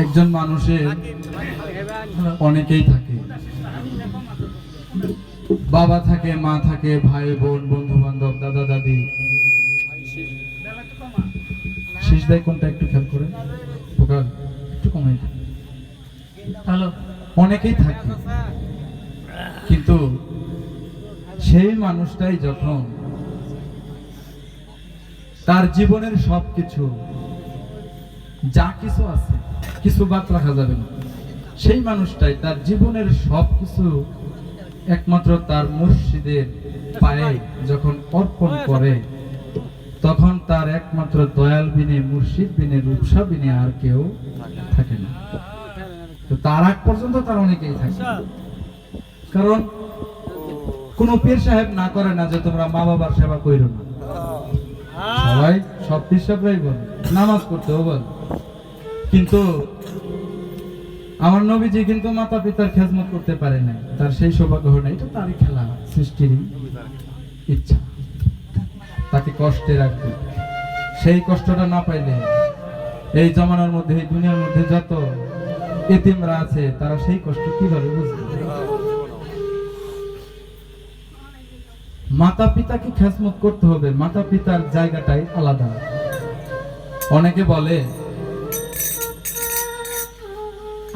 একজন মানুষের অনেকেই থাকে, বাবা থাকে, মা থাকে, ভাই বোন, বন্ধু বান্ধব, দাদা দাদি। শেষ দায় কোনটা একটু খেয়াল করে একটু কমাই। হ্যালো, অনেকেই থাকে, কিন্তু সেই মানুষটাই যখন তার জীবনের সবকিছু যা কিছু আছে কিছু বাদ রাখা যাবে না, সেই মানুষটাই তার জীবনের সবকিছু একমাত্র তার মুর্শিদের পায়ে যখন অর্পণ করে, তখন তার একমাত্র দয়াল বিনে, মুর্শিদ বিনে, রূপসা বিনে আর কেউ থাকে না। তো তার আগ পর্যন্ত তার অনেকেই থাকে, কারণ কোন পীর সাহেব না করে না যে তোমরা মা বাবার সেবা করো না। সবাই, সব পীর সাহেবরাই বলে নামাজ পড়তেও বলে, কিন্তু আমার নবীজি কিন্তু মাতা পিতার খেদমত করতে পারে না, তার সেই সৌভাগ্য হয় না। এটা তারই খেলা, সৃষ্টির ইচ্ছা, তাকে কষ্টে রাখবে। সেই কষ্টটা না পাইলে এই জমানার মধ্যে, এই দুনিয়ার মধ্যে যত এতিমরা আছে তারা সেই কষ্ট কিভাবে বুঝবে? মাতা পিতাকে খেদমত করতে হবে, মাতা পিতার জায়গাটাই আলাদা। অনেকে বলে,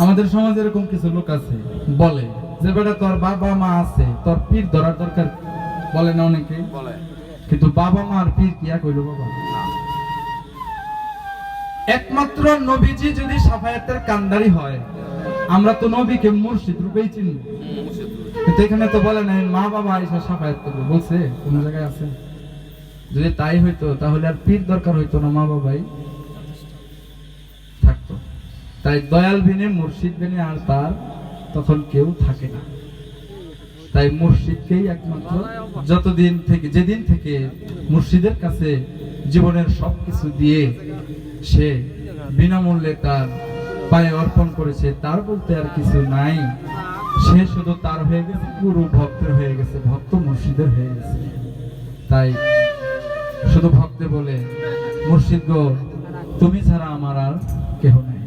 আমাদের সমাজে এরকম কিছু লোক আছে বলে যে বেটা তোর বাবা মা আছে, তোর পীর ধরার দরকার, বলে না অনেকে, কিন্তু বাবা মা আর পীর কি এক হইল বাবা? একমাত্র নবীজি যদি সাফায়াতের কান্ডারি হয়, আমরা তো নবীকে মুর্শিদ রূপেই চিনি, কিন্তু এখানে তো বলে না মা বাবা এসে সাফায়াত করবে, বলছে কোন জায়গায় আছে? যদি তাই হইতো তাহলে আর পীর দরকার হইতো না, মা বাবাই থাকতো। তাই দয়াল বিনে, মুর্শিদ বিনে আর তার তখন কেউ থাকে না। তাই মুর্শিদকেই একমাত্র, যতদিন থেকে, যেদিন থেকে মুর্শিদের কাছে জীবনের সবকিছু দিয়ে সে বিনামূল্যে তার পায়ে অর্পণ করেছে, তার বলতে আর কিছু নাই। সে শুধু তার হয়ে গেছে, পুরো ভক্তের হয়ে গেছে, ভক্ত মুর্শিদের হয়ে গেছে। তাই শুধু ভক্তে বলে, মুর্শিদ গো তুমি ছাড়া আমার আর কেহ নাই।